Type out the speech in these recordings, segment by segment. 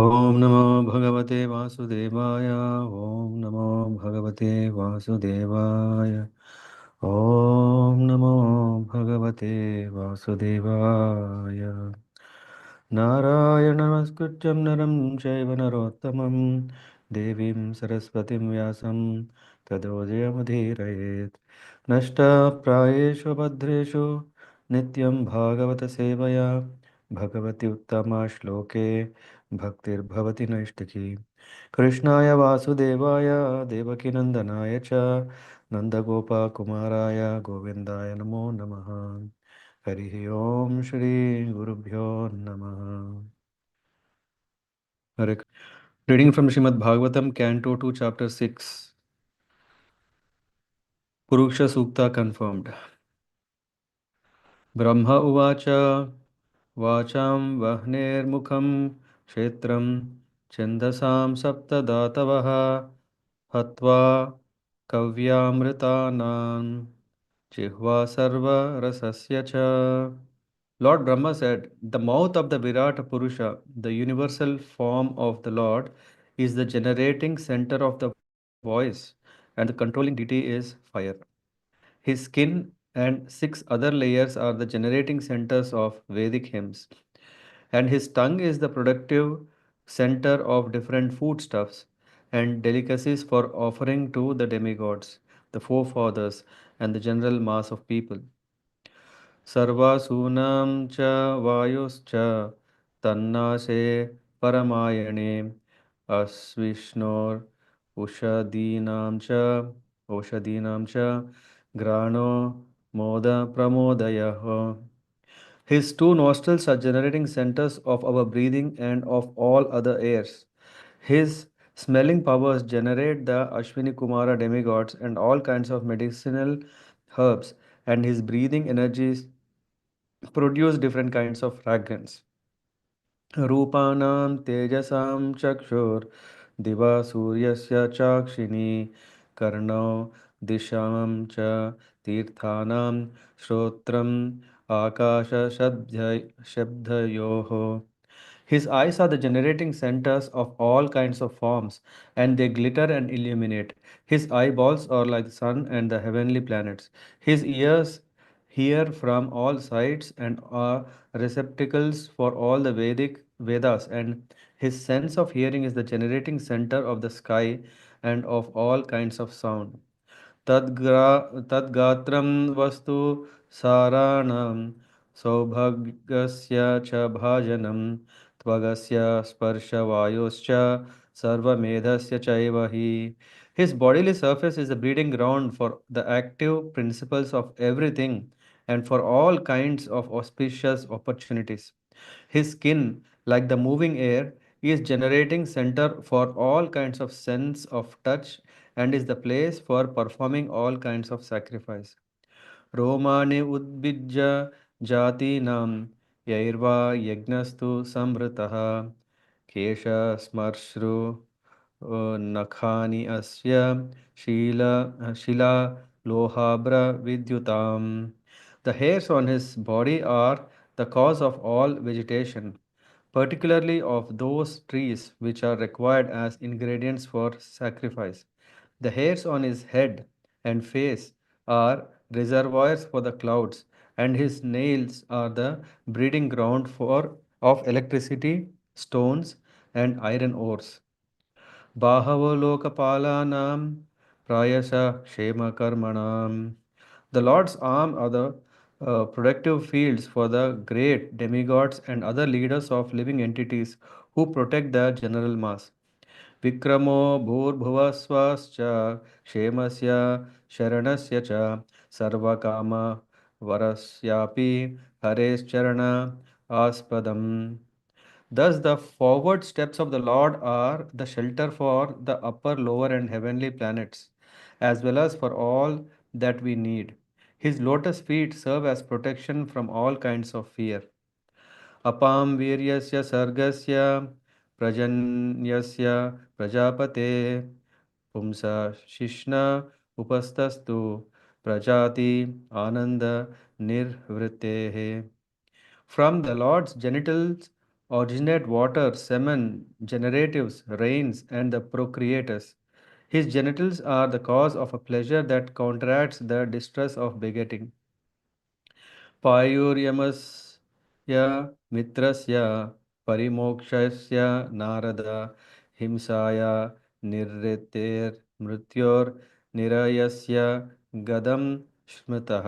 ॐ नमो भगवते वासुदेवाय। ॐ नमो भगवते वासुदेवाय। ॐ नमो भगवते वासुदेवाय। नारायणं नमस्कृत्यं नरं चैव नरोत्तमं देवीं सरस्वतीं व्यासं ततो जयमुदीरयेत्। नष्टप्रायेषु भद्रेषु नित्यं भागवतसेवया भगवति उत्तमा श्लोके भक्तिर्भवति नैष्टिकी। कृष्णाय वासुदेवाय देवकीनन्दनाय च नन्दगोपकुमाराय गोविन्दाय नमो नमः। हरिः ओम श्री गुरुभ्यो नमः। हरे Reading from Srimad Bhagavatam, Canto 2, Chapter 6, Puruṣa-sūkta Confirmed. Brahma Uvacha Vacham Vahnermukham Kshetram Chandasam Saptadatavaha Hatva Kavyamritanam Jihva Sarva Rasasya Cha. Lord Brahma said, the mouth of the Virata Purusha, the universal form of the Lord, is the generating center of the voice, and the controlling deity is fire. His skin and six other layers are the generating centers of Vedic hymns, and his tongue is the productive center of different foodstuffs and delicacies for offering to the demigods, the forefathers, and the general mass of people. सर्वासूनां च वायुश्च तन्नासे परमायणे अस्विष्णोर् उषदीनां च घ्राणो मोद प्रमोदयः. His two nostrils are generating centers of our breathing and of all other airs. His smelling powers generate the Ashwini Kumara demigods and all kinds of medicinal herbs, and his breathing energies produce different kinds of fragrance. रूपाणां तेजसां चक्षुर् दिवा सूर्यस्य चाक्षिणी कर्णौ दिशां च तीर्थानां श्रोत्रम् आकाशशब्दयोः. His eyes are the generating centers of all kinds of forms, and they glitter and illuminate. His eyeballs are like the sun and the heavenly planets. His ears hear from all sides and are receptacles for all the Vedic Vedas, and his sense of hearing is the generating center of the sky and of all kinds of sound. तद्गात्रं वस्तु साराणां सौभाग्यस्य च भाजनं त्वगस्य स्पर्शवायोश्च सर्वमेधस्य चैव हि. His bodily surface is the breeding ground for the active principles of everything and for all kinds of auspicious opportunities. His skin, like the moving air, is generating center for all kinds of sense of touch and is the place for performing all kinds of sacrifice. रोमाणि उद्भिज्य जातीनां यैर्वा यज्ञस्तु संवृतः केशश्मश्रु नखानि अस्य शिला लोहाब्रविद्युताम्. The hairs on his body are the cause of all vegetation, particularly of those trees which are required as ingredients for sacrifice. The hairs on his head and face are reservoirs for the clouds, and his nails are the breeding ground for of electricity, stones, and iron ores. Bāhavalokapalanam prayasa kshema karmanam. The Lord's arm are the productive fields for the great demigods and other leaders of living entities who protect the general mass. विक्रमो भूर्भुवस्वश्च क्षेमस्य शरणस्य च सर्वकामवरस्यापि हरेश्चरण आस्पदम्. Thus, the forward steps of the Lord are the shelter for the upper, lower, and heavenly planets, as well as for all that we need. His lotus feet serve as protection from all kinds of fear. Apam viryasya sargasya prajanyasya prajapate pumsa shishna upastastu prajati ananda nirvritehe. From the Lord's genitals originate water, semen, generatives, rains, and the procreators. His genitals are the cause of a pleasure that counteracts the distress of begetting. पायुर्यमस्य मित्रस्य परिमोक्षस्य नारद हिंसाय निर्वृत्तेर्मृत्योर्निरयस्य गदं स्मृतः.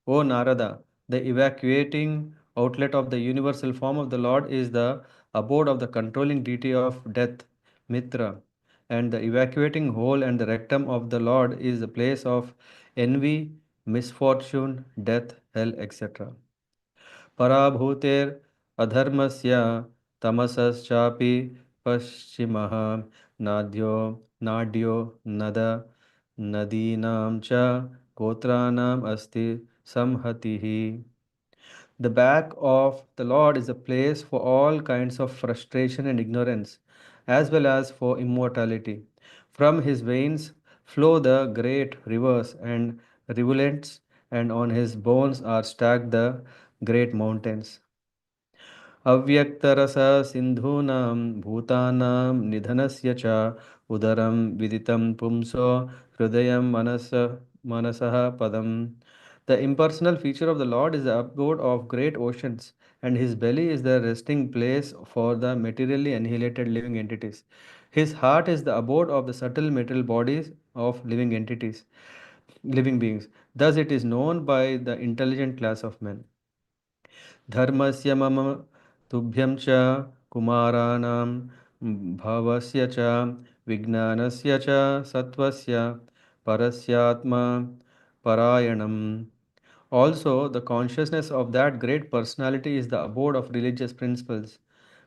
O Narada, the evacuating outlet of the universal form of the Lord is the abode of the controlling deity of death, Mitra, and the evacuating hole and the rectum of the Lord is the place of envy, misfortune, death, hell, etc. पराभूतेर् अधर्मस्य तमसश्चापि पश्चिमः नाद्यो नाड्यो नद नदीनां च गोत्राणाम् अस्ति संहतिः. The back of the Lord is a place for all kinds of frustration and ignorance, as well as for immortality. From his veins flow the great rivers and rivulets, and on his bones are stacked the great mountains. अव्यक्तरससिन्धूनां भूतानां निधनस्य च उदरं विदितं पुंसो हृदयं मनसः पदम्. The impersonal feature of the Lord is the abode of great oceans, and his belly is the resting place for the materially annihilated living entities. His heart is the abode of the subtle material bodies of living entities, living beings. Thus, it is known by the intelligent class of men. धर्मस्य मम तुभ्यं च कुमाराणां भवस्य च विज्ञानस्य च सत्त्वस्य परस्यात्मा parayanam. Also, the consciousness of that great personality is the abode of religious principles,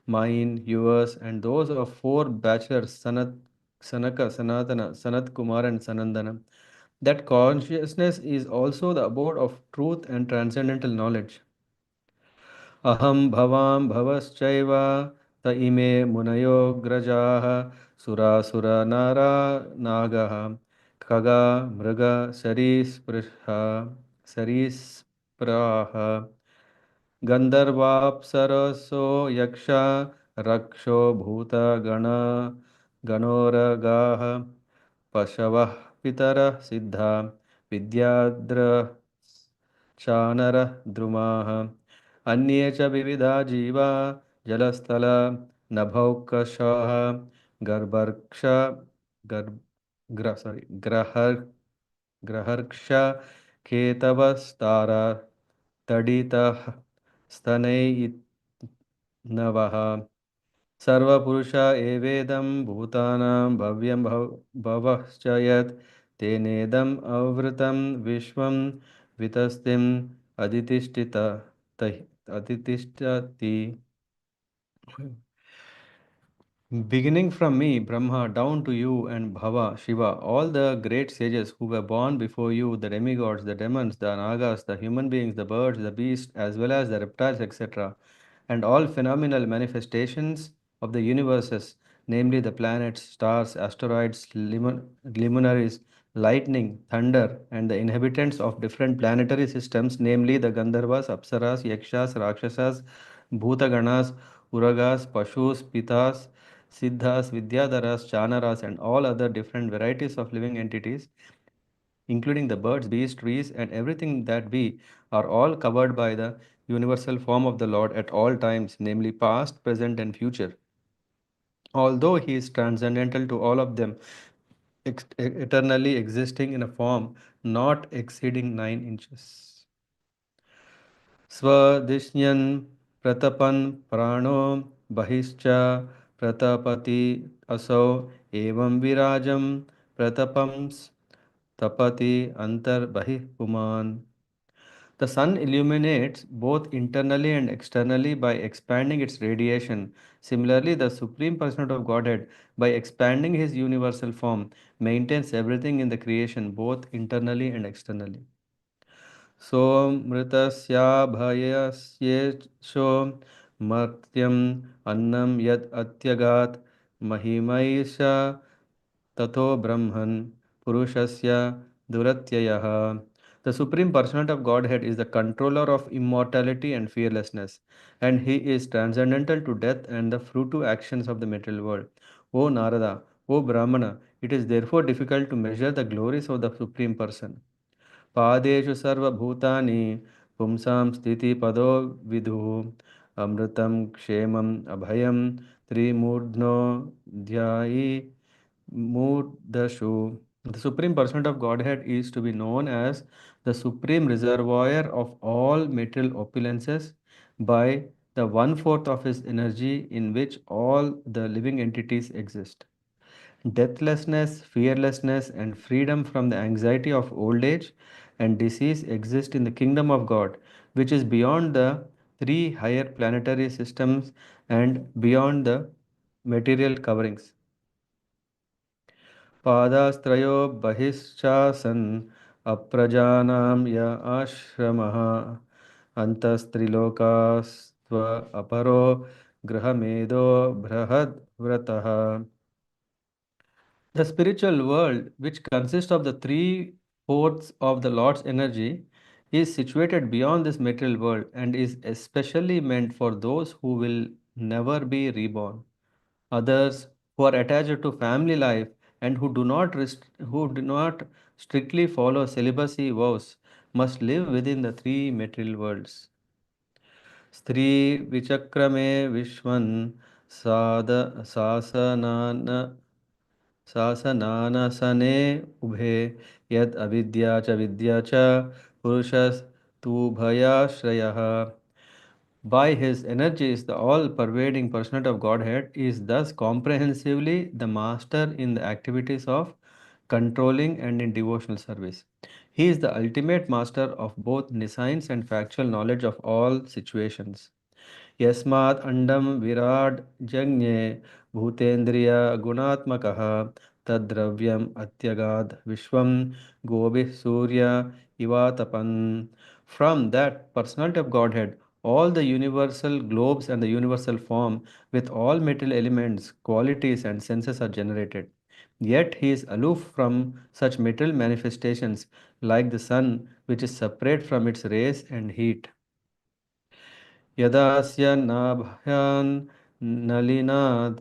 mine, yours, and those of four bachelors, Sanaka, Sanatana, Sanat Kumar, and Sanandana. That consciousness is also the abode of truth and transcendental knowledge. अहं भवां भवश्चैव त इमे मुनयोऽग्रजाः सुरासुरनरा नागः खगा मृग सरीस्पृहाः गन्धर्वाप्सरसो यक्ष रक्षो भूतगणोरगाः पशवः पितरः सिद्धा विद्याद्रश्चानरः द्रुमाः अन्ये च विविधा जीवा जलस्थल नभौकशः गर्भर्क्ष गर्भ ग्रहर्क्ष केतवस्तारा तडितः स्तनैर्नवः सर्वपुरुष एवेदं भूतानां भवश्च यत् तेनेदम् आवृतं विश्वं वितस्तिम् अधितिष्ठति. Beginning from me, Brahma, down to you and Bhava, Shiva, all the great sages who were born before you, the demigods, the demons, the nagas, the human beings, the birds, the beasts, as well as the reptiles, etc., and all phenomenal manifestations of the universes, namely the planets, stars, asteroids, luminaries, lightning, thunder, and the inhabitants of different planetary systems, namely the Gandharvas, Apsaras, Yakshas, Rakshasas, Bhutaganas, Uragas, Pashus, Pitas, Siddhas, Vidyadharas, Chanaras, and all other different varieties of living entities, including the birds, beasts, trees, and everything that be, are all covered by the universal form of the Lord at all times, namely past, present, and future. Although He is transcendental to all of them, eternally existing in a form not exceeding 9 inches. स्वदिष्ण्यन् प्रतपन् प्राणो बहिश्च प्रतपति असौ एवं विराजं प्रतपं tapati antarbahih puman. The sun illuminates both internally and externally by expanding its radiation. Similarly, the Supreme Personality of Godhead, by expanding His universal form, maintains everything in the creation, both internally and externally. सोऽमृतस्याभयस्येषो मर्त्यम् अन्नं यद् अत्यगात् महिमैष ततो ब्रह्मन् पुरुषस्य दुरत्ययः The Supreme Personality of Godhead is the controller of immortality and fearlessness, and he is transcendental to death and the fruitive actions of the material world. O Narada, O Brahmana, it is therefore difficult to measure the glories of the Supreme Person. पादेषु सर्वभूतानि पुंसां स्थितिपदो विदुः अमृतं क्षेमम् अभयं त्रिमूर्ध्नो ध्यायि मूर्धषु. The Supreme Person of Godhead is to be known as the supreme reservoir of all material opulences by the one-fourth of his energy in which all the living entities exist. Deathlessness, fearlessness, and freedom from the anxiety of old age and disease exist in the kingdom of God, which is beyond the three higher planetary systems and beyond the material coverings. पादास्त्रयो बहिश्चासन् अप्रजानां य आश्रमः अन्तस्त्रिलोकास्त्व अपरो गृहमेधो बृहद्व्रतः. The spiritual world, which consists of the three fourths of the Lord's energy, is situated beyond this material world and is especially meant for those who will never be reborn. Others who are attached to family life and who do not strictly follow celibacy vows must live within the three material worlds. स्त्री विचक्रमे विश्वन् साद सासनान सासनानसने उभे यद् अविद्या च विद्या च पुरुषस्तुभयाश्रयः. By his energies, the all pervading personality of Godhead is thus comprehensively the master in the activities of controlling and in devotional service. He is the ultimate master of both nescience and factual knowledge of all situations. यस्मात् अंडं विराड् जज्ञे भूतेन्द्रिय गुणात्मकः तद्द्रव्यम् अत्यगाद् विश्वं गोभिः सूर्य इवातपन्. From that personality of Godhead, all the universal globes and the universal form with all material elements, qualities and senses are generated. Yet he is aloof from such material manifestations like the sun, which is separate from its rays and heat. यदास्य नाभ्यान् नलिनाद्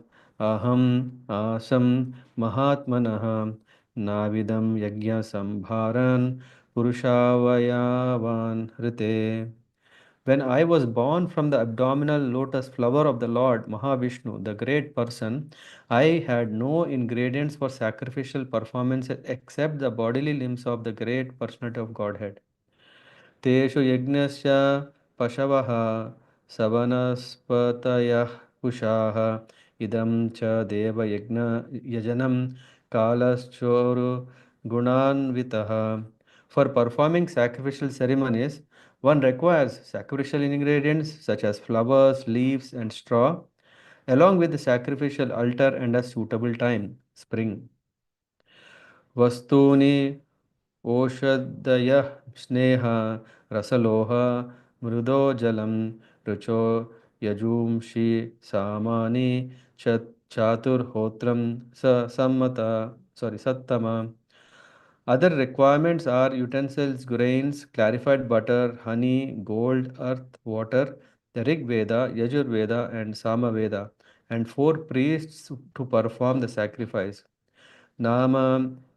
अहम् आसं महात्मनः नाविदं यज्ञसंभारान् पुरुषावयावान् ऋते. When I was born from the abdominal lotus flower of the Lord Mahavishnu, the great person, I had no ingredients for sacrificial performances except the bodily limbs of the great personality of Godhead. तेषु यज्ञस्य पशवः सवनस्पतयः कुशाः इदं च देवयज्ञ यजनं कालश्चोरुगुणान्वितः. For performing sacrificial ceremonies, one requires sacrificial ingredients such as flowers, leaves, and straw, along with the sacrificial altar and a suitable time, spring. वस्तूनि ओषधयः स्नेह रसलोह मृदो जलं रुचो यजूंषि सामानि च चातुर्होत्रं स सम्मत सत्तम. Other requirements are utensils, grains, clarified butter, honey, gold, earth, water, the Rig Veda, Yajur Veda, and Sama Veda, and four priests to perform the sacrifice. नाम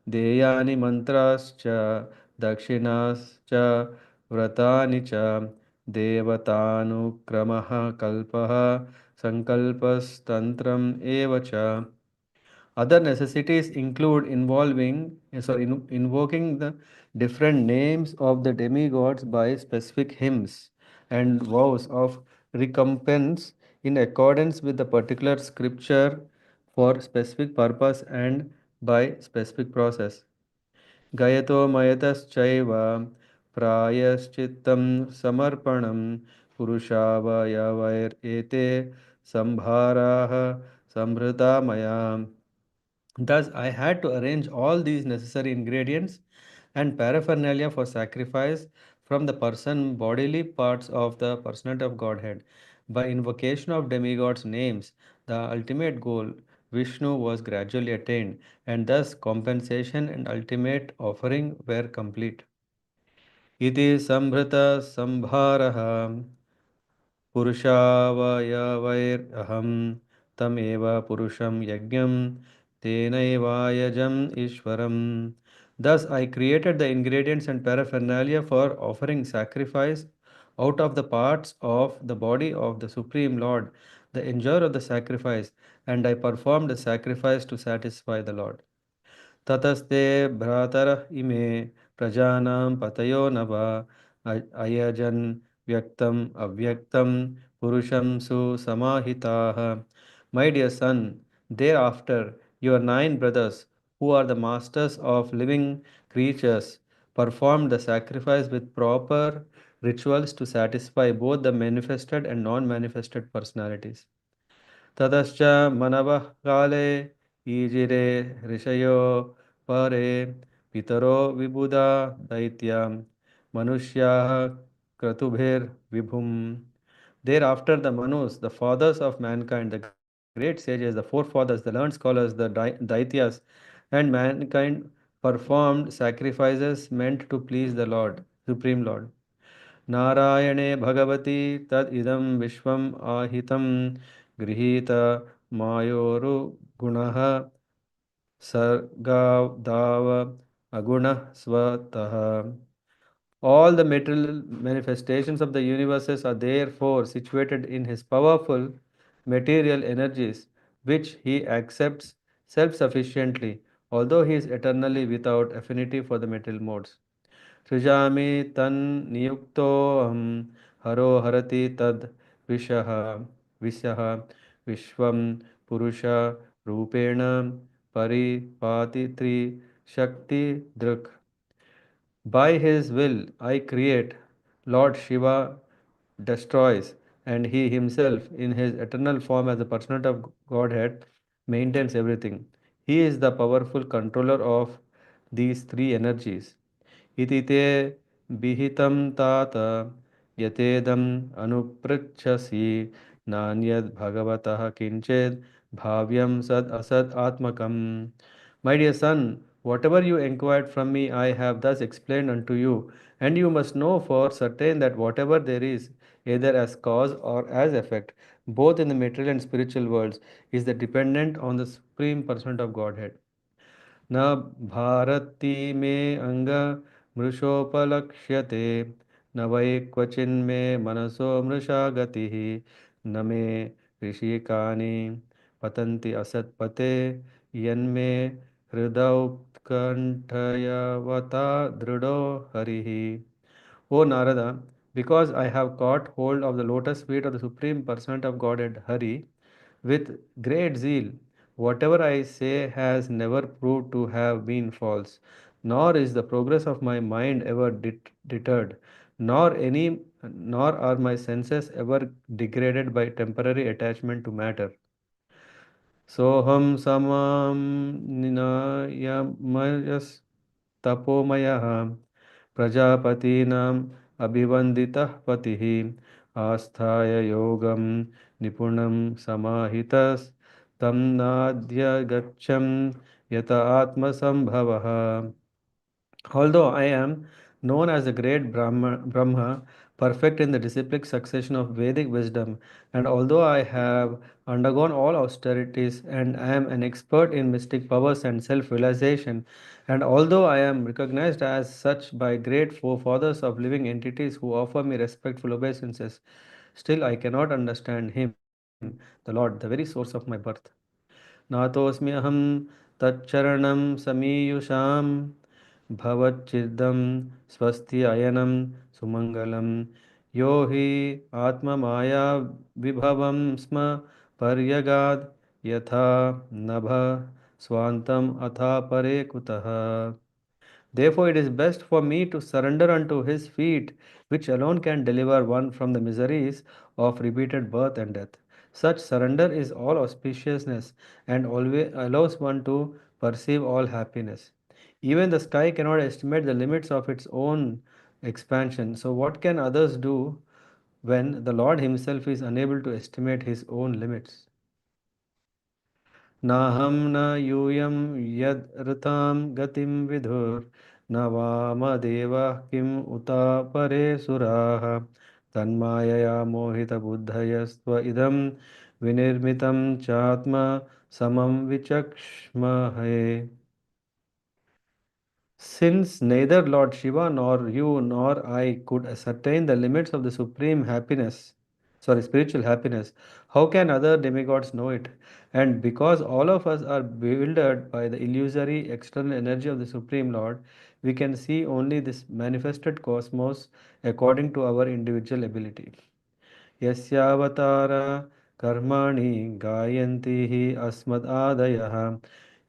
देयानि मन्त्राश्च दक्षिणाश्च व्रतानि च देवतानुक्रमः कल्पः सङ्कल्पस्तन्त्रम् एव च. Other necessities include invoking the different names of the demigods by specific hymns and vows of recompense in accordance with the particular scripture for specific purpose and by specific process. Gayato mayataschaiva prayashchittam samarpanam purushavayavair ete sambharaha samhrita maya. Thus, I had to arrange all these necessary ingredients and paraphernalia for sacrifice from the person bodily parts of the personality of Godhead. By invocation of demigods' names, the ultimate goal, Vishnu, was gradually attained, and thus compensation and ultimate offering were complete. इति संभृत संभारः पुरुषावयवैरहं तमेव पुरुषं यज्ञं तेनैवायजम् ईश्वरम्. Thus I created the ingredients and paraphernalia for offering sacrifice out of the parts of the body of the Supreme Lord, the enjoyer of the sacrifice, and I performed the sacrifice to satisfy the Lord. ततस्ते भ्रातरः इमे प्रजानां पतयो नव अयजन् व्यक्तम् अव्यक्तं पुरुषं सुसमाहिताः. My dear son, thereafter your nine brothers, who are the masters of living creatures, performed the sacrifice with proper rituals to satisfy both the manifested and non-manifested personalities. ततश्च मनवः काले ईजिरे ऋषयो परे पितरो विबुधा दैत्या मनुष्याः क्रतुभिर्विभुम्. Thereafter the Manus, the fathers of mankind, the great sages, the forefathers, the learned scholars, the Daityas, and mankind performed sacrifices meant to please the Lord, Supreme Lord. नारायणे भगवति तद् इदं विश्वम् आहितं गृहीत मायोरुगुणः सर्गादाव अगुणः स्वतः. All the material manifestations of the universes are therefore situated in his powerful material energies, which he accepts self sufficiently, although he is eternally without affinity for the material modes. सृजामि तन्नियुक्तोऽहं हरो हरति तद् विषः विषः विश्वं पुरुषरूपेण परिपाति त्रिशक्तिदृक्. By his will I create, Lord Shiva destroys, and he himself, in his eternal form as the personality of Godhead, maintains everything. He is the powerful controller of these three energies. इति ते विहितं तात यतेदम् अनुपृच्छसि नान्यद् भगवतः किञ्चित् भाव्यं सद् असद् आत्मकम्. My dear son, whatever you inquired from me, I have thus explained unto you, and you must know for certain that whatever there is, either as cause or as effect, both in the material and spiritual worlds, is the dependent on the Supreme Person of Godhead. न भारति मे अङ्गमृषोपलक्ष्यते न वै क्वचिन्मे मनसो मृषा गतिः न मे ऋषिकानि पतन्ति असत्पते यन्मे हृदौत्कण्ठयवता दृढो हरिः. O Narada, because I have caught hold of the lotus feet of the Supreme Personality of Godhead Hari with great zeal, whatever I say has never proved to have been false, nor is the progress of my mind ever deterred, nor are my senses ever degraded by temporary attachment to matter. सोऽहं समां निनायमयस्तपोमयः प्रजापतीनाम् अभिवन्दितः पतिः आस्थाय योगं निपुणं समाहितस्तं नाद्यगच्छं यत आत्मसम्भवः. Although I am known as the great Brahma, perfect in the disciplic succession of Vedic wisdom, and although I have undergone all austerities and I am an expert in mystic powers and self realization, and although I am recognized as such by great forefathers of living entities who offer me respectful obeisances, still I cannot understand Him, the Lord, the very source of my birth. नातोऽस्म्यहं तच्चरणं समीयुषां भवच्चिदं स्वस्ति अयनं सुमङ्गलं यो हि आत्ममाया विभवं स्म पर्यगाद् यथा नभः स्वान्तम् अथा परे कुतः. Therefore, it is best for me to surrender unto his feet, which alone can deliver one from the miseries of repeated birth and death. Such surrender is all auspiciousness and always allows one to perceive all happiness. Even the sky cannot estimate the limits of its own expansion. So, what can others do when the Lord Himself is unable to estimate His own limits? नाहं न यूयं यदृतां गतिं विधुर् न वामदेवः किम् उत परे सुराः तन्मायया मोहितबुद्धयस्त्व इदं विनिर्मितं चात्म समं विचक्ष्महे. Since neither Lord Shiva nor you nor I could ascertain the limits of the supreme happiness, sorry, spiritual happiness, how can other demigods know it? And because all of us are bewildered by the illusory external energy of the Supreme Lord, we can see only this manifested cosmos according to our individual ability. यस्यावतार कर्माणि गायन्ति हि अस्मदादयः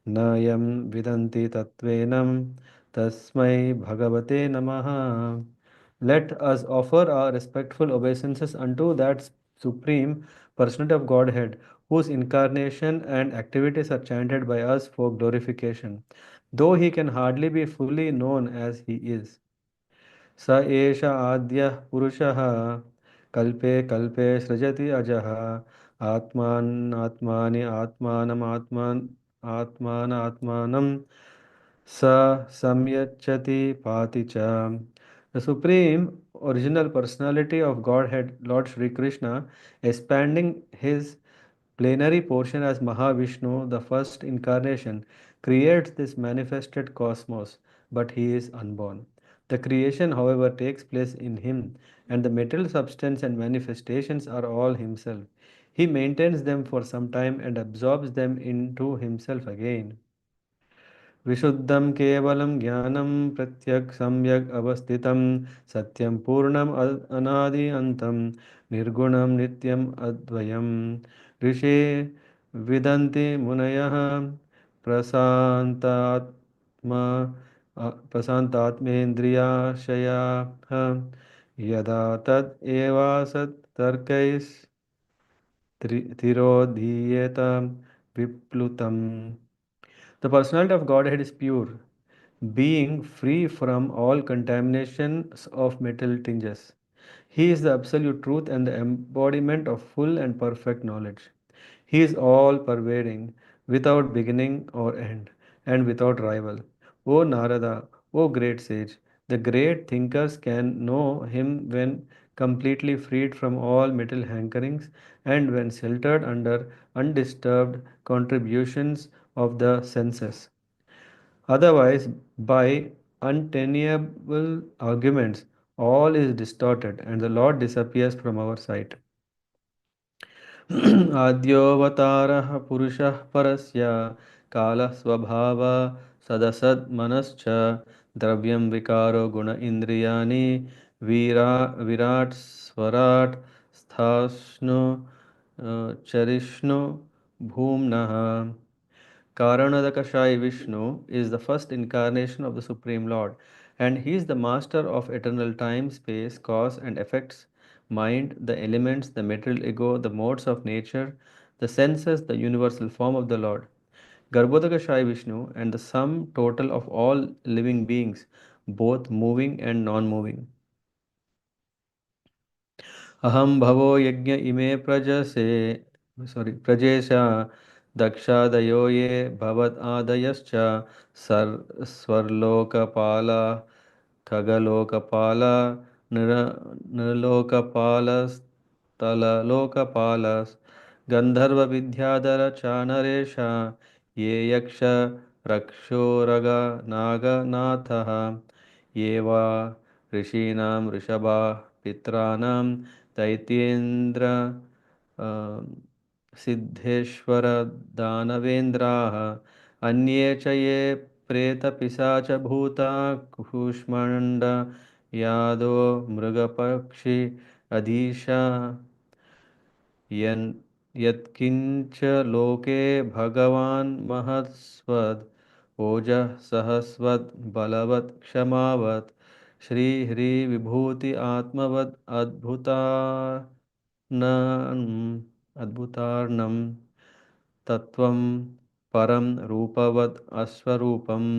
न यं विदन्ति तत्त्वेनं तस्मै भगवते नमः. Let us offer our respectful obeisances unto that Supreme Personality of Godhead, whose incarnation and activities are chanted by us for glorification, though he can hardly be fully known as he is. स एष आद्यः पुरुषः कल्पे कल्पे सृजति अजः आत्मानमात्मानं आत्मानमात्मानं स samyachati pati cha. The Supreme Original Personality of Godhead, Lord Sri Krishna, expanding his plenary portion as Mahavishnu, the first incarnation, creates this manifested cosmos, but he is unborn. The creation, however, takes place in him, and the material substance and manifestations are all himself. He maintains them for some time and absorbs them into himself again. विशुद्धं केवलं ज्ञानं प्रत्यक् सम्यक् अवस्थितं सत्यं पूर्णम् अनादि अन्तं निर्गुणं नित्यम् अद्वयं ऋषे विदन्ति मुनयः प्रशान्तात्मा प्रशान्तात्मेन्द्रियाशयाः यदा तद् एवासत् तर्कैस्तिरोधीयेत विप्लुतम्. The personality of Godhead is pure, being free from all contaminations of material tinges. He is the absolute truth and the embodiment of full and perfect knowledge. He is all pervading, without beginning or end, and without rival. O Narada, O great sage, the great thinkers can know him when completely freed from all material hankerings and when sheltered under undisturbed contributions of the senses. Otherwise, by untenable arguments, all is distorted and the Lord disappears from our sight. आद्योऽवतारः पुरुषः परस्य कालः स्वभावः सदसद्मनश्च द्रव्यं विकारो गुण इन्द्रियाणि विराट् स्वराट् स्थास्नु चरिष्णु भूम्नः. Karanadakashai Vishnu is the first incarnation of the Supreme Lord, and he is the master of eternal time, space, cause and effects, mind, the elements, the material ego, the modes of nature, the senses, the universal form of the Lord. Garbhodakashai Vishnu and the sum total of all living beings, both moving and non moving. अहं भवो यज्ञ इमे प्रजसे प्रजेशा दक्षादयो ये भवत् आदयश्च स्वर्लोकपाला खगलोकपाला नृ नृलोकपालस्तललोकपालस् गन्धर्वविद्याधरचानरेशा ये यक्ष रक्षोरग नागनाथः ये वा ऋषीणां ऋषभा पित्राणां दैत्येन्द्र सिद्धेश्वर दानवेन्द्राः अन्ये च ये प्रेतपिशाचभूता कूष्माण्ड यादो मृगपक्षि अधीशा यन् यत्किञ्च लोके भगवान् महत्स्वद् ओजः सहस्वद् बलवत् क्षमावत् श्रीह्रीविभूति आत्मवद् अद्भुतार्णं तत्त्वं परं रूपवद् अस्वरूपम्.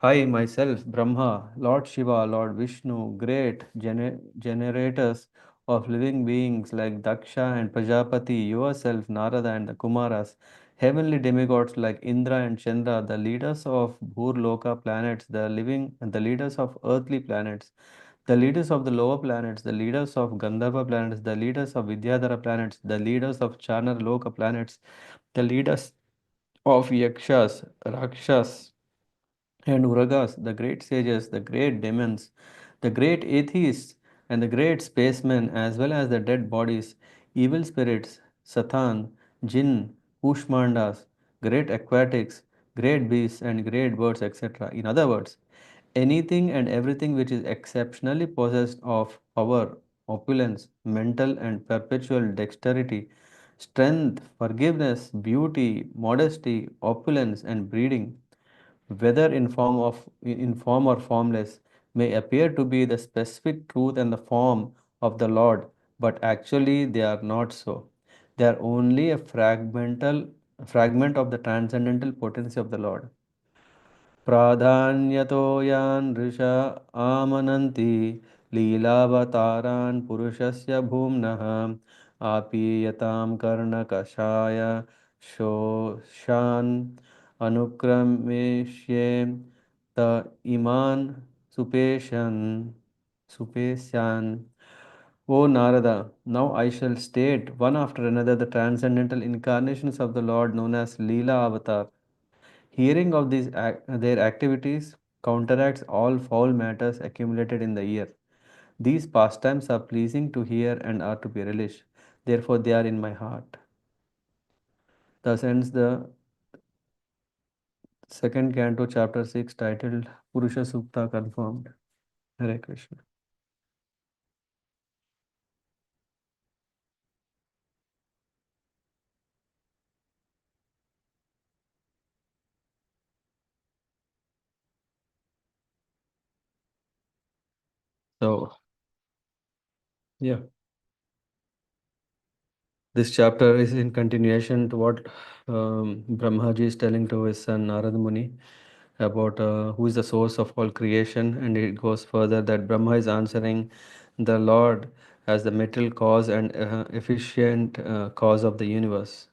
I myself, Brahma, Lord Shiva, Lord Vishnu, great generators of living beings like Daksha and Prajapati, yourself, Narada, and the Kumaras, heavenly demigods like Indra and Chandra, the leaders of Bhurloka planets, the living and the leaders of earthly planets, the leaders of the lower planets, the leaders of Gandharva planets, the leaders of Vidyadhara planets, the leaders of Chanar Loka planets, the leaders of Yakshas, Rakshas, and Uragas, the great sages, the great demons, the great atheists, and the great spacemen, as well as the dead bodies, evil spirits, Satan, Jinn, Ushmandas, great aquatics, great beasts, and great birds, etc. In other words, anything and everything which is exceptionally possessed of power, opulence, mental and perpetual dexterity, strength, forgiveness, beauty, modesty, opulence, and breeding, whether in form or formless, may appear to be the specific truth and the form of the Lord, but actually they are not so. They are only a fragment of the transcendental potency of the Lord. प्राधान्यतो यान् ऋषा आमनन्ति लीलावतारान् पुरुषस्य भूम्नः आपीयतां कर्णकषाय शोषान् अनुक्रमेष्ये त इमान् सुपेशान्. O Narada, now I shall state one after another the transcendental incarnations of the Lord known as Leela Avatar. Hearing of their activities counteracts all foul matters accumulated in the ear. These pastimes are pleasing to hear and are to be relished. Therefore, they are in my heart. Thus ends the second canto, chapter 6, titled Puruṣa-sūkta Confirmed. Hare Krishna. So, yeah, this chapter is in continuation to what Brahmaji is telling to his son Narada Muni about who is the source of all creation, and it goes further that Brahma is answering the Lord as the material cause and efficient cause of the universe.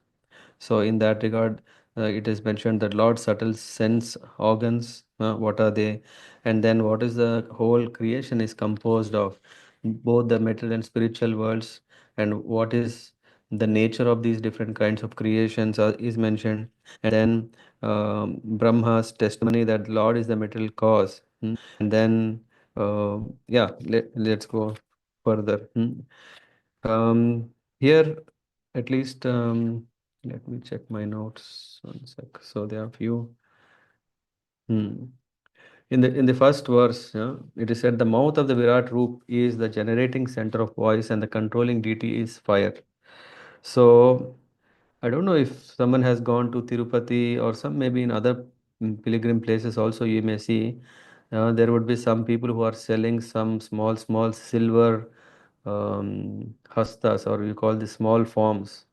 So, in that regard, it is mentioned that Lord's subtle sense organs, what are they, and then what is the whole creation is composed of, both the material and spiritual worlds, and what is the nature of these different kinds of creations is mentioned, and then Brahma's testimony that Lord is the material cause, and then yeah, let's go further. Here, at least, let me check my notes one sec. So there are few. Hmm. In the first verse, yeah, it is said the mouth of the Virat Roop is the generating center of voice and the controlling deity is fire. So I don't know if someone has gone to Tirupati or some maybe in other pilgrim places also you may see there would be some people who are selling some small silver hastas, or we call the small forms.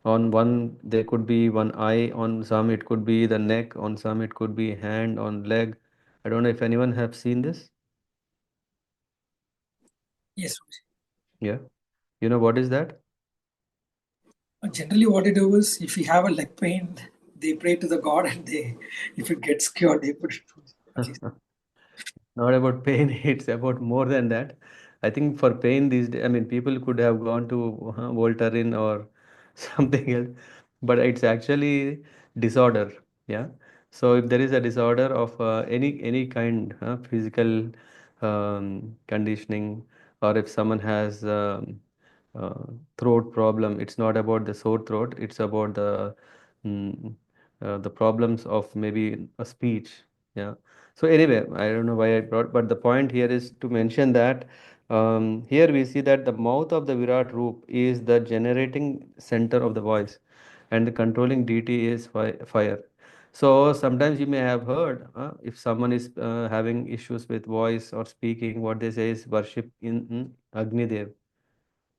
On one there could be one eye, on some it could be the neck, on some it could be hand, on leg. I don't know if anyone have seen this. Yes. Yeah, you know what is that? Generally, what they do is if you have a leg pain, they pray to the god, and they, if it gets cured, they put it at least. Not about pain, it's about more than that. I think for pain these days, I mean, people could have gone to Voltaren or something else, but it's actually disorder. Yeah. So if there is a disorder of any kind, physical conditioning, or if someone has uh, throat problem, it's not about the sore throat, it's about mm, the problems of maybe a speech. Yeah. So anyway, I don't know why I brought, but the point here is to mention that here we see that the mouth of the Virat Roop is the generating center of the voice, and the controlling deity is fire. So sometimes you may have heard if someone is having issues with voice or speaking, what they say is worship in Agni Dev.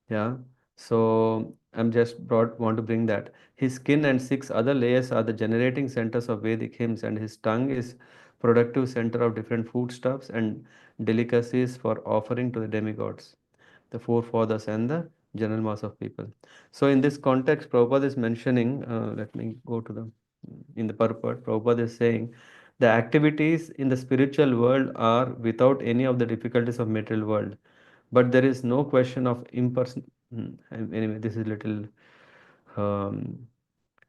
Yeah. So I'm just brought want to bring that. His skin and six other layers are the generating centers of Vedic hymns, and his tongue is productive center of different foodstuffs and delicacies for offering to the demigods. the forefathers and the general mass of people. So in this context, Prabhupada is mentioning, let me go to the, in the purport, Prabhupada is saying, the activities in the spiritual world are without any of the difficulties of material world, but there is no question of imperson. Anyway, this is little um,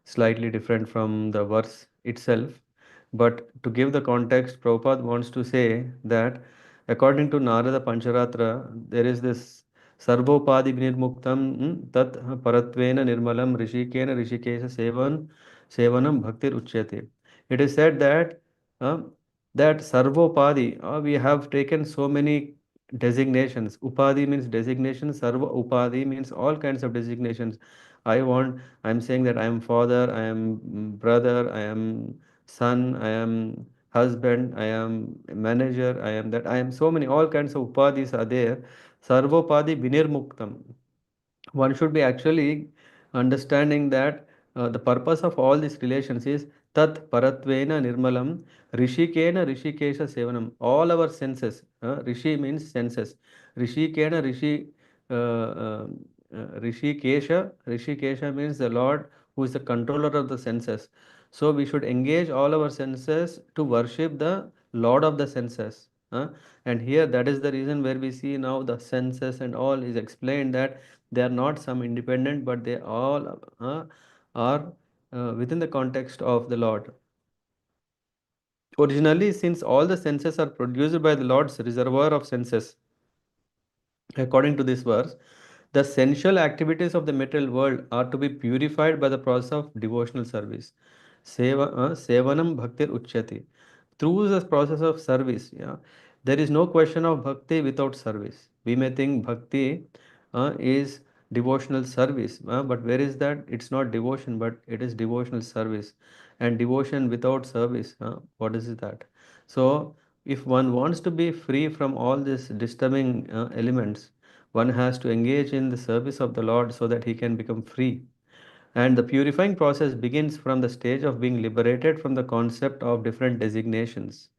slightly different from the verse itself. But to give the context, Prabhupada wants to say that according to Narada Pancharatra, there is this Sarvopadi Vinirmuktam Tat Paratvena Nirmalam Rishikena Rishikesha Sevanam Bhaktir Uchyate. It is said uh, that Sarvopadi, we have taken so many designations. Upadi means designation, Sarva Upadi means all kinds of designations. I'm saying that I am father, I am brother, I am son, I am husband, I am manager, I am that, I am so many, all kinds of upadhis are there. Sarvopadi vinirmuktam. One should be actually understanding that the purpose of all these relations is tat paratvena nirmalam rishikena rishikesha sevanam. All our senses, rishi means senses, rishikena rishikesha means the Lord who is the controller of the senses. So we should engage all our senses to worship the Lord of the senses. And here that is the reason where we see now the senses and all is explained that they are not some independent, but they all are within the context of the Lord. Originally, since all the senses are produced by the Lord's reservoir of senses, according to this verse, the essential activities of the material world are to be purified by the process of devotional service. Sevanam bhaktir uchyati. Through the process of service, yeah, there is no question of bhakti without service. We may think bhakti is devotional service, but where is that? It's not devotion, but it is devotional service. And devotion without service, what is that? So, if one wants to be free from all these disturbing elements, one has to engage in the service of the Lord so that he can become free. And the purifying process begins from the stage of being liberated from the concept of different designations.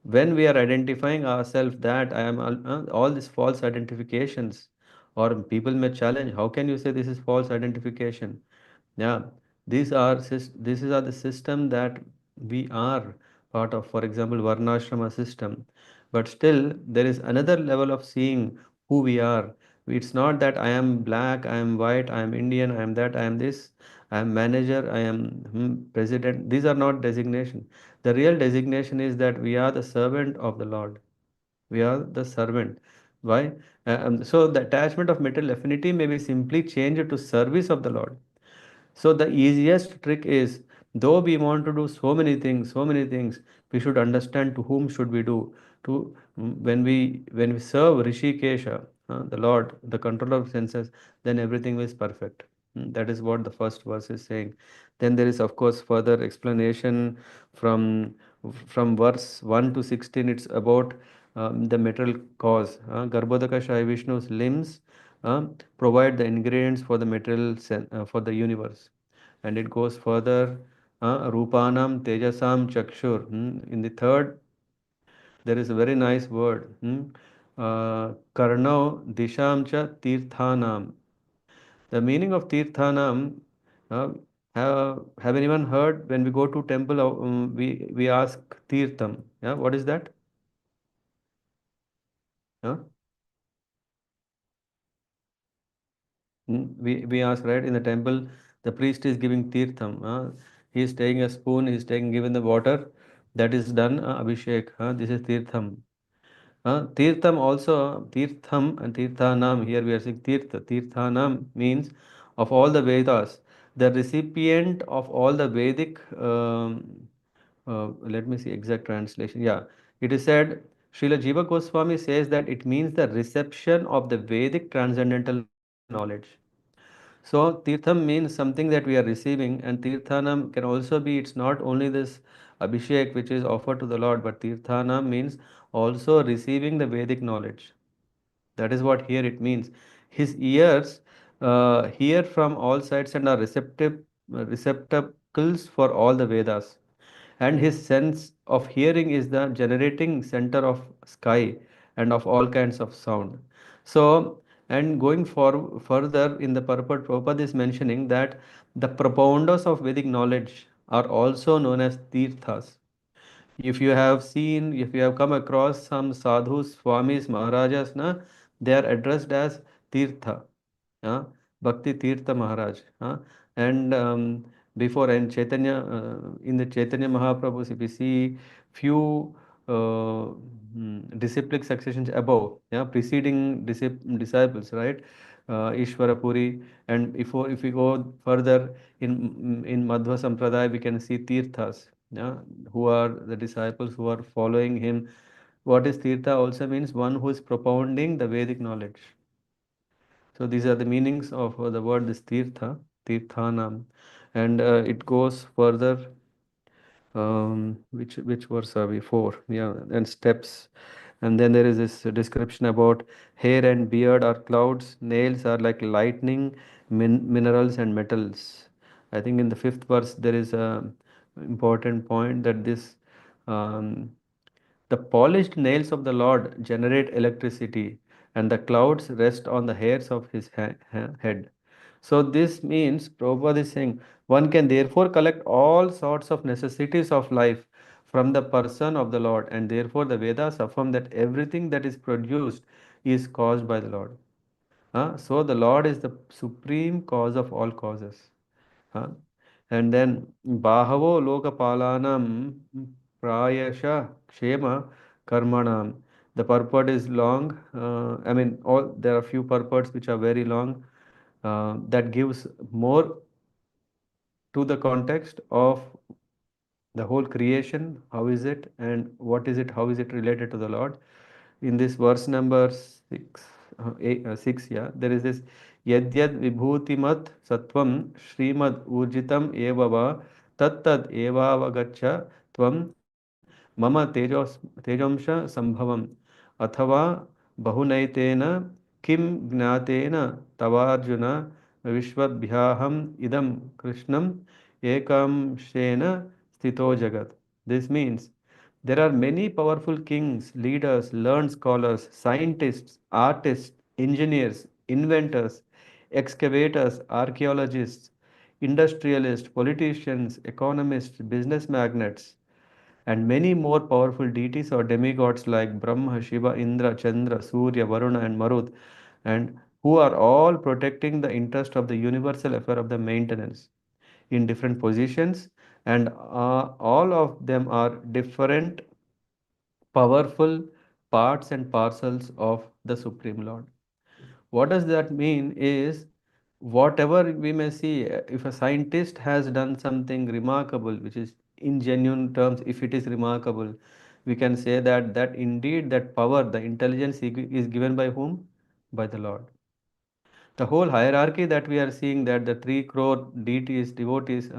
When we are identifying ourselves that I am all these false identifications, or people may challenge, how can you say this is false identification? Yeah, these are the system that we are part of. For example, Varnashrama system. But still, there is another level of seeing who we are. It's not that I am black, I am white, I am Indian, I am that, I am this, I am manager, I am president. These are not designation. The real designation is that we are the servant of the Lord. We are the servant. Why? So the attachment of material affinity may be simply changed to service of the Lord. So the easiest trick is, though we want to do so many things, we should understand to whom should we do. To when we serve Rishikesha, the Lord, the controller of senses, then everything is perfect. That is what the first verse is saying. Then there is of course further explanation from from verse 1 to 16. It's about the material cause. Garbhodaka Shai Vishnu's limbs provide the ingredients for the for the universe. And it goes further, Rupanam Tejasam Chakshur. In the third, there is a very nice word, Karnau Disham Cha Tirthanam. The meaning of Tirthanam, uh, have anyone heard when we go to temple, we ask Tirtham. Yeah, what is that? Huh? We ask, right, in the temple, the priest is giving tirtham. He is taking a spoon, he is taking given the water. That is done, abhishek. This is tirtham. Tirtham also, tirtham and tirthanam. Here we are saying tirtha. Tirthanam means of all the Vedas, the recipient of all the Vedic. Let me see exact translation. Yeah, it is said. Srila Jiva Goswami says that it means the reception of the Vedic transcendental knowledge. So Tirtham means something that we are receiving, and Tirthanam can also be, it's not only this Abhishek which is offered to the Lord, but Tirthanam means also receiving the Vedic knowledge. That is what here it means. His ears hear from all sides and are receptacles for all the Vedas. And his sense of hearing is the generating center of sky and of all kinds of sound. So, And going further in the purport, Prabhupada is mentioning that the propounders of Vedic knowledge are also known as Tirthas. If you have seen, if you have come across some sadhus, swamis, maharajas, na, they are addressed as Tirtha, uh, Bhakti Tirtha Maharaj. And before, and Chaitanya, in the Chaitanya Mahaprabhus, if you see few disciplic successions above, yeah, preceding disciples, right? Ishvara Puri, and if we go further in Madhva Sampradaya, we can see Tirthas, yeah, who are the disciples who are following him. What is Tirtha also means one who is propounding the Vedic knowledge. So these are the meanings of the word this Tirtha, Tirthanam, and it goes further. Which verse are we? Four, yeah, and steps. And then there is this description about hair and beard are clouds, nails are like lightning, minerals and metals. I think in the fifth verse there is a important point that this um, the polished nails of the Lord generate electricity, and the clouds rest on the hairs of his head. So this means Prabhupada is saying one can therefore collect all sorts of necessities of life from the person of the Lord, and therefore the Vedas affirm that everything that is produced is caused by the Lord. So the Lord is the supreme cause of all causes. Huh? And then Bahavo Lokapalanam Prayasha Kshema Karmanam. The purport is long. I mean, all there are few purports which are very long. That gives more to the context of the whole creation. How is it and what is it? How is it related to the Lord? In this verse number six, yeah, there is this Yadyad Vibhutimat Satvam Srimad Urjitam Evava Tattad Evavagacha Tvam Mama Tejamsha Sambhavam Athava Bahunaitina Kim Gnatena Tavarjuna Vishwabhyaham Idam Krishnam Ekam Shena Stito Jagat. This means there are many powerful kings, leaders, learned scholars, scientists, artists, engineers, inventors, excavators, archaeologists, industrialists, politicians, economists, business magnates, and many more powerful deities or demigods like Brahma, Shiva, Indra, Chandra, Surya, Varuna, and Marut, and who are all protecting the interest of the universal affair of the maintenance in different positions, and all of them are different powerful parts and parcels of the Supreme Lord. What does that mean is whatever we may see, if a scientist has done something remarkable, which is in genuine terms, if it is remarkable, we can say that indeed that power, the intelligence is given by whom? By the Lord. The whole hierarchy that we are seeing, that the 3 crore deities, devotees,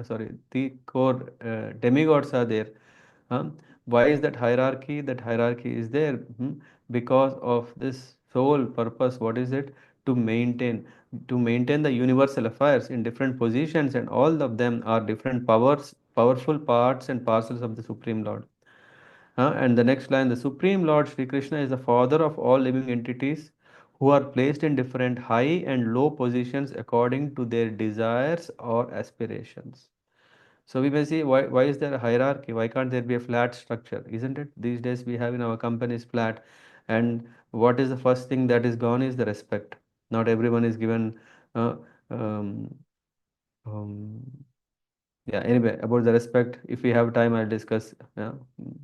3 crore demigods are there. Huh? Why is that hierarchy? That hierarchy is there because of this sole purpose. What is it? To maintain the universal affairs in different positions, and all of them are different powers, powerful parts and parcels of the Supreme Lord. And the next line, the Supreme Lord Sri Krishna is the father of all living entities who are placed in different high and low positions according to their desires or aspirations. So we may see why is there a hierarchy? Why can't there be a flat structure? Isn't it? These days we have in our companies flat, and what is the first thing that is gone is the respect. Not everyone is given uh, um, um, yeah, anyway, about the respect, if we have time, I'll discuss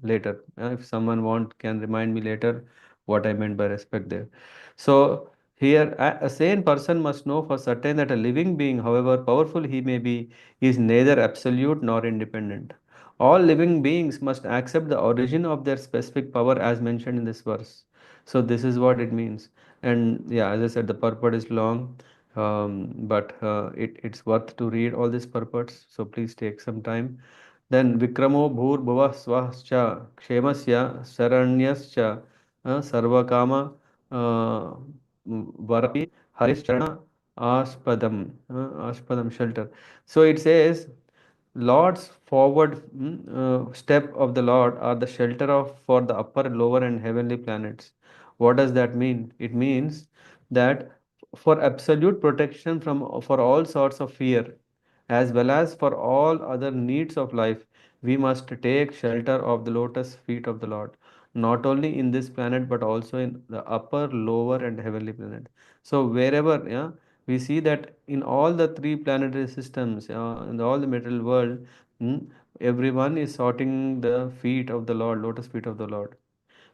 later. If someone can remind me later what I meant by respect there. So here, a sane person must know for certain that a living being, however powerful he may be, is neither absolute nor independent. All living beings must accept the origin of their specific power as mentioned in this verse. So this is what it means. And yeah, as I said, the purport is long, but it's worth to read all these purports. So please take some time. Then Vikramo Bhur Bhuva Swascha Kshemasya Saranyascha Sarvakama Varapi Harishcharana Aspadam shelter. So it says Lord's forward step of the Lord are the shelter of for the upper, lower, and heavenly planets. What does that mean? It means that for absolute protection from for all sorts of fear, as well as for all other needs of life, we must take shelter of the lotus feet of the Lord, not only in this planet but also in the upper, lower, and heavenly planet. So wherever, yeah, we see that in all the three planetary systems, in all the material world, mm, everyone is sorting the feet of the Lord, lotus feet of the Lord.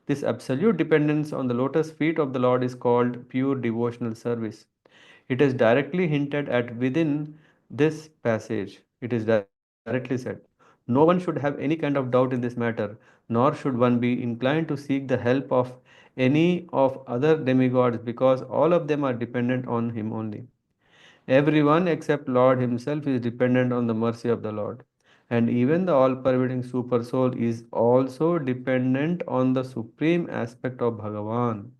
This absolute dependence on the lotus feet of the Lord is called pure devotional service. It is directly hinted at within this passage. It is directly said, no one should have any kind of doubt in this matter, nor should one be inclined to seek the help of any of other demigods, because all of them are dependent on him only. Everyone except Lord himself is dependent on the mercy of the Lord. And even the all-pervading super soul is also dependent on the supreme aspect of Bhagavan.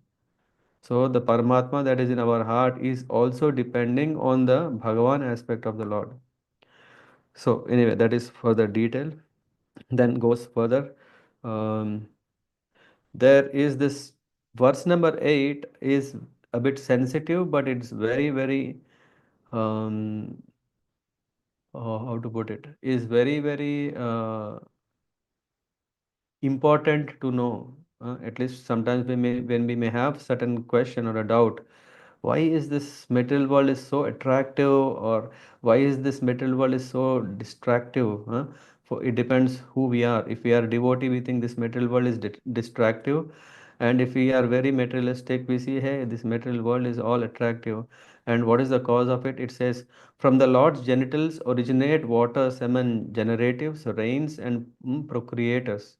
So the Paramatma that is in our heart is also depending on the Bhagavan aspect of the Lord. So anyway, that is further detail. Then goes further. Um, there is this verse number 8 is a bit sensitive, but it's very, very um, how to put it, is very, very important to know. At least sometimes when we may have certain question or a doubt, why is this material world is so attractive, or why is this material world is so distractive? For it depends who we are. If we are devotee, we think this material world is distractive, and if we are very materialistic, we see, hey, this material world is all attractive. And what is the cause of it? It says, from the Lord's genitals originate water, semen, generatives, rains, and procreators.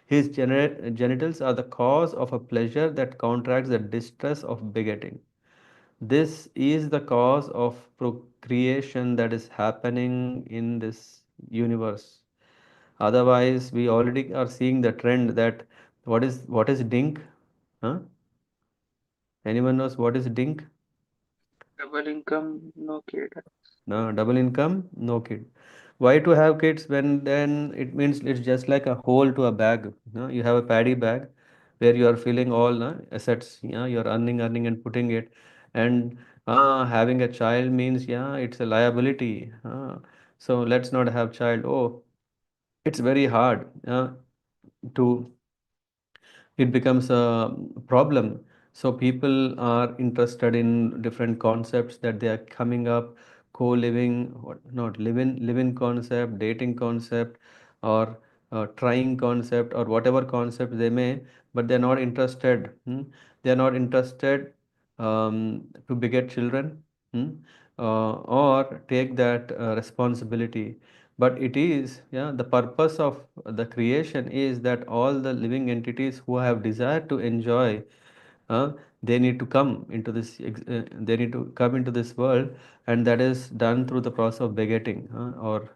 His genitals are the cause of a pleasure that counteracts the distress of begetting. This is the cause of procreation that is happening in this universe. Otherwise, we already are seeing the trend that what is dink? Huh? Anyone knows what is dink? Double income, no kid. No, double income, no kid. Why to have kids when then it means it's just like a hole to a bag. No? You have a paddy bag where you are filling all no, assets. Yeah, you are earning and putting it. And having a child means, yeah, it's a liability. So let's not have child. Oh, it's very hard to it becomes a problem. So people are interested in different concepts that they are coming up, co-living, what not living concept, dating concept, or trying concept, or whatever concept they may, but they're not interested. They're not interested to beget children, hmm, or take that responsibility. But it is, yeah, the purpose of the creation is that all the living entities who have desire to enjoy, uh, they need to come into they need to come into this world, and that is done through the process of begetting, or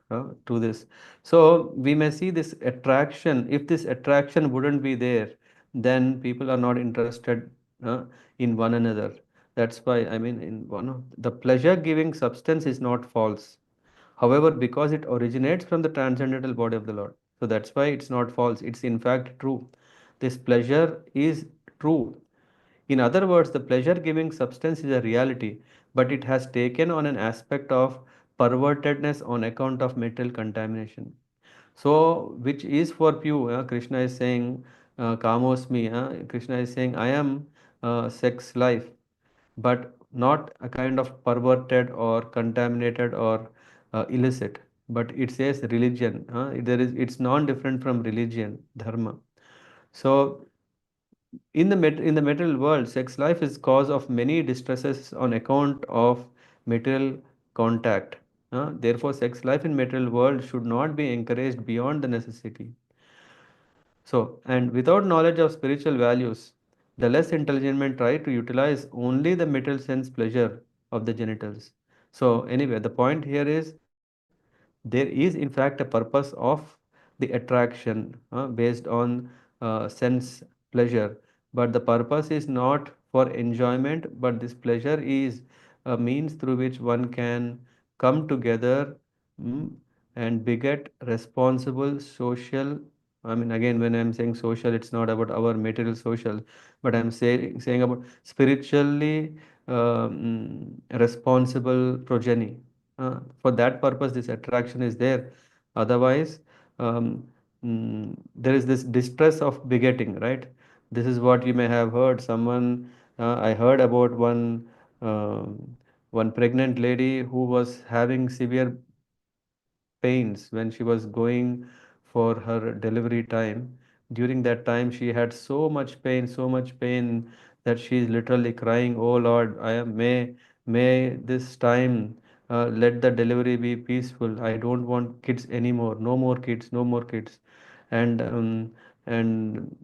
to this. So we may see this attraction. If this attraction wouldn't be there, then people are not interested uh, in one another. That's why, I mean, in one of the pleasure giving substance is not false. However, because it originates from the transcendental body of the Lord, so that's why it's not false. It's in fact true. This pleasure is true. In other words, the pleasure giving substance is a reality, but it has taken on an aspect of pervertedness on account of material contamination. So, which is for pure, Krishna is saying, Kamosmi, Krishna is saying, I am sex life, but not a kind of perverted or contaminated or illicit. But it says religion. It's non-different from religion, dharma. So in the material world, sex life is cause of many distresses on account of material contact. Therefore, sex life in material world should not be encouraged beyond the necessity. So, and without knowledge of spiritual values, the less intelligent men try to utilize only the material sense pleasure of the genitals. So, anyway, the point here is there is, in fact, a purpose of the attraction based on sense pleasure, but the purpose is not for enjoyment, but this pleasure is a means through which one can come together, mm, and beget responsible social I mean, again, when I'm saying social, it's not about our material social, but I'm saying about spiritually responsible progeny. For that purpose, this attraction is there. Otherwise, um, there is this distress of begetting, right? This is what you may have heard. I heard about one pregnant lady who was having severe pains when she was going for her delivery time. During that time, she had so much pain that she is literally crying, "Oh Lord, may this time let the delivery be peaceful. I don't want kids anymore. No more kids, no more kids." And and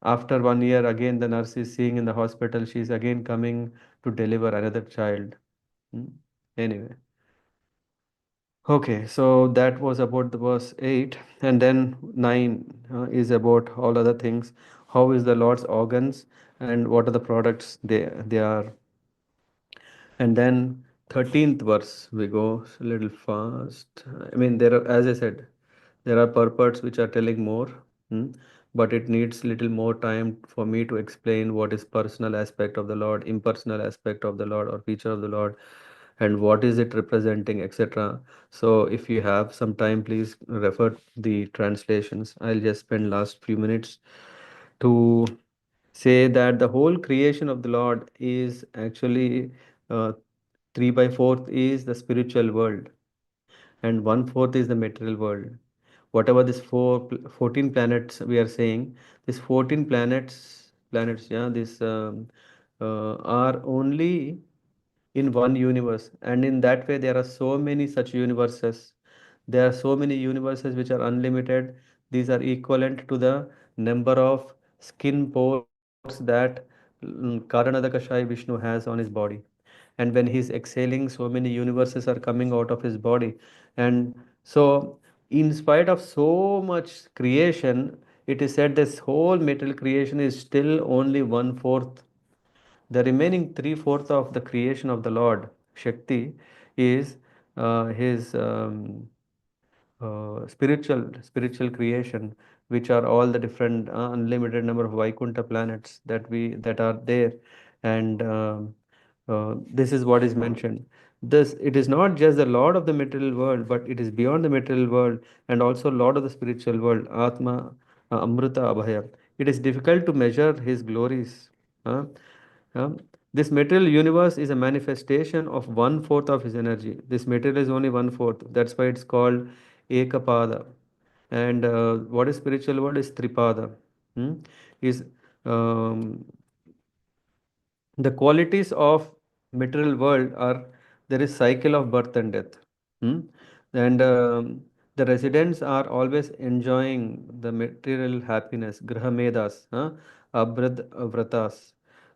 after 1 year, again the nurse is seeing in the hospital. She is again coming to deliver another child. Hmm. Anyway. Okay, so that was about the verse 8, and then 9 is about all other things. How is the Lord's organs, and what are the products they are? And then 13th verse, we go a little fast. I mean, there are, as I said, there are purports which are telling more, hmm, but it needs little more time for me to explain what is personal aspect of the Lord, impersonal aspect of the Lord, or feature of the Lord, and what is it representing, etc. So if you have some time, please refer the translations. I'll just spend last few minutes to say that the whole creation of the Lord is actually 3 by 4th is the spiritual world, and 1/4 is the material world. Whatever this 14 planets we are saying, these 14 planets, yeah, this are only in one universe, and in that way there are so many such universes. There are so many universes which are unlimited. These are equivalent to the number of skin pores that Karanadakashai Vishnu has on his body. And when he's exhaling, so many universes are coming out of his body. And so, in spite of so much creation, it is said this whole material creation is still only 1/4. The remaining 3/4 of the creation of the Lord, Shakti, is his spiritual creation, which are all the different unlimited number of Vaikuntha planets that are there, and this is what is mentioned. This it is not just the Lord of the material world, but it is beyond the material world and also Lord of the spiritual world, Atma, Amrita, Abhaya. It is difficult to measure his glories. uh, um, this material universe is a manifestation of 1/4 of his energy. This material is only 1/4. That's why it's called Ekapada. And what is spiritual world is Tripada. Hmm? Is um, the qualities of material world are there is cycle of birth and death. Hmm? And the residents are always enjoying the material happiness, grahamedas, abrad vratas.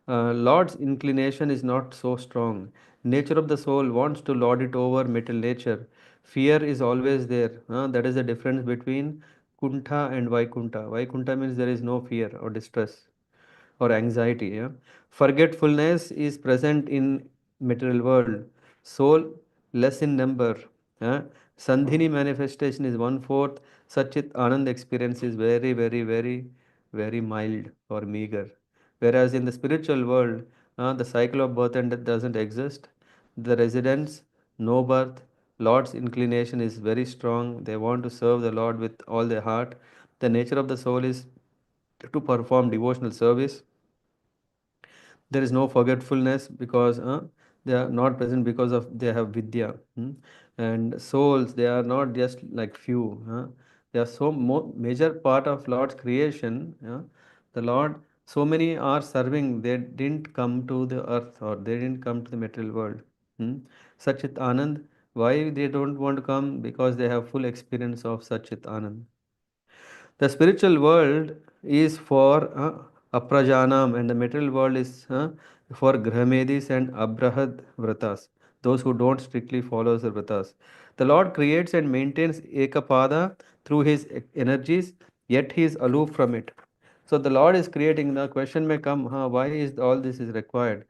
Lord's inclination is not so strong. Nature of the soul wants to lord it over material nature. Fear is always there. That is the difference between Kunta and Vaikuntha. Vaikuntha means there is no fear or distress or anxiety. Yeah? Forgetfulness is present in material world. Soul less in number. Yeah? Sandhini manifestation is 1/4. Sachit Anand experience is very, very, very, very mild or meager. Whereas in the spiritual world, the cycle of birth and death doesn't exist. The residents, no birth, Lord's inclination is very strong. They want to serve the Lord with all their heart. The nature of the soul is to perform devotional service. There is no forgetfulness because they are not present because of they have vidya. And souls, they are not just like few. They are major part of Lord's creation. The Lord, so many are serving, they didn't come to the earth or they didn't come to the material world. hmm? Sachit Anand, why they don't want to come? Because they have full experience of Sachit Anand. The spiritual world is for aprajanam, and the material world is for grahmedis and abrahad vratas, those who don't strictly follow the vratas. The Lord creates and maintains ekapada through his energies, yet he is aloof from it. So the Lord is creating. The question may come, why is all this is required?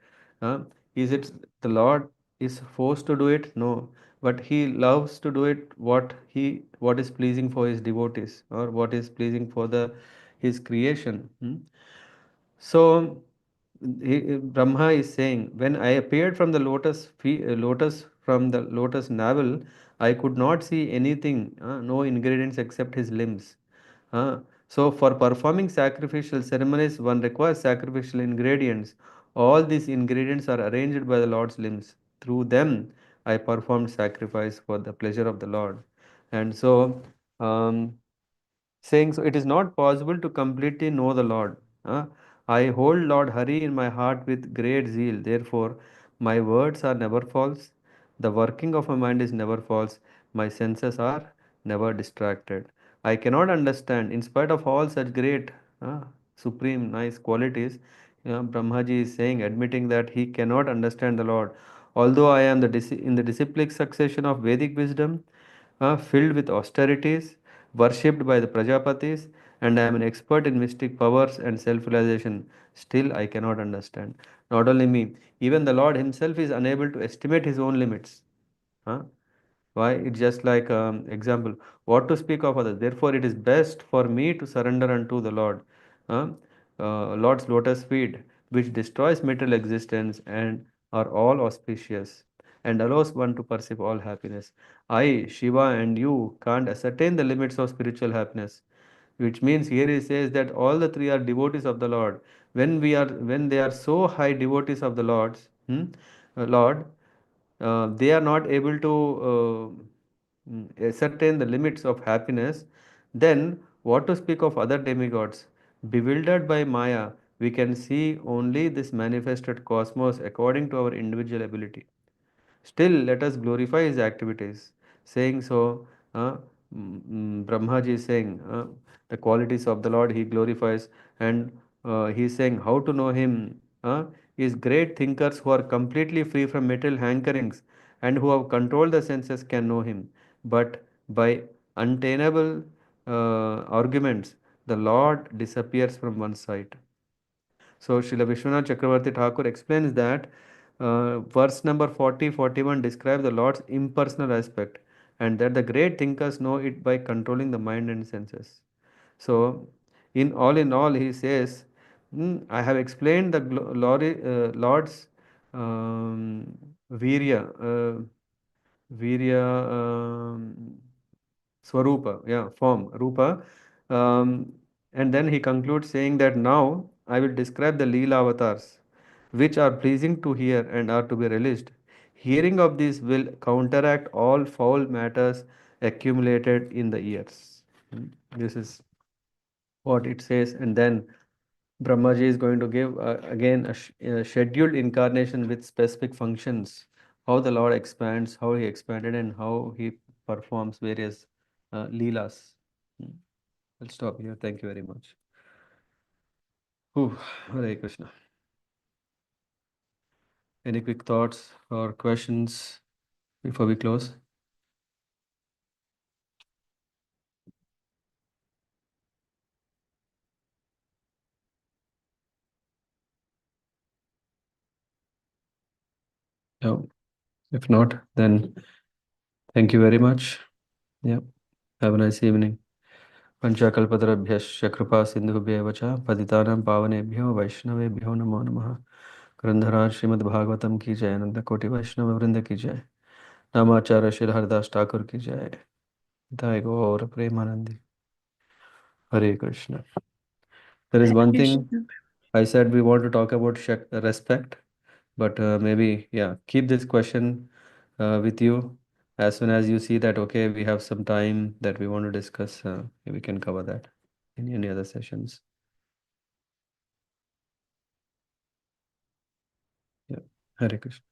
Is it the Lord is forced to do it? No. but he loves to do it what is pleasing for his devotees, or what is pleasing for the his creation. So Brahma is saying, when I appeared from the lotus from the lotus navel, I could not see anything, no ingredients except his limbs. Uh, so for performing sacrificial ceremonies, one requires sacrificial ingredients. All these ingredients are arranged by the Lord's limbs. Through them, I performed sacrifice for the pleasure of the Lord. And so, um, saying, so it is not possible to completely know the Lord. Uh, I hold Lord Hari in my heart with great zeal. Therefore, my words are never false. The working of my mind is never false. My senses are never distracted. I cannot understand, in spite of all such great, supreme, nice qualities. Brahmaji is saying, admitting that he cannot understand the Lord. Although I am in the disciplic succession of Vedic wisdom, filled with austerities, worshipped by the Prajapatis, and I am an expert in mystic powers and self realization. Still, I cannot understand. Not only me, even the Lord Himself is unable to estimate His own limits. Huh? Why? It's just like example. What to speak of others? Therefore, it is best for me to surrender unto the Lord. Uh, Lord's lotus feet, which destroys material existence and are all auspicious and allows one to perceive all happiness. I, Shiva, and you can't ascertain the limits of spiritual happiness, which means here he says that all the three are devotees of the Lord. When they are so high devotees of the Lord, they are not able to ascertain the limits of happiness, then what to speak of other demigods? Bewildered by Maya, we can see only this manifested cosmos according to our individual ability. Still, let us glorify his activities. Saying so, Brahmaji is saying the qualities of the Lord he glorifies, and he is saying how to know him. Is great thinkers who are completely free from material hankerings and who have controlled the senses can know him. But by untenable arguments, the Lord disappears from one sight. So Srila Vishwanath Chakravarti Thakur explains that verse number 40-41 describe the Lord's impersonal aspect, and that the great thinkers know it by controlling the mind and senses. So in all, he says, I have explained the Lord's um, virya, virya Swarupa, yeah, form, Rupa. Um, and then he concludes saying that now I will describe the Leela avatars, which are pleasing to hear and are to be relished. Hearing of these will counteract all foul matters accumulated in the ears. This is what it says. And then Brahmaji is going to give again a scheduled incarnation with specific functions, how the Lord expands, how he expanded, and how he performs various leelas. Hmm. I'll stop here. Thank you very much. Whew. Hare Krishna. Any quick thoughts or questions before we close? No. If not, then thank you very much. Yeah. Have a nice evening. पंचाकल्पतरुभ्यश्च कृपा सिन्धुभ्येव च पतितानां पावनेभ्यो वैष्णवेभ्यो नमो नमः. ग्रंथराज श्रीमद् भागवतम की जय, अनंत कोटि वैष्णव वृंद की जय, नामाचार्य श्री हरिदास ठाकुर की जय, दाय गौर Premanandi. Hare Krishna. There is one thing Krishna. I said we want to talk about respect, but maybe, yeah, keep this question with you. As soon as you see that, okay, we have some time that we want to discuss, we can cover that in any other sessions. Yeah. Hare Krishna.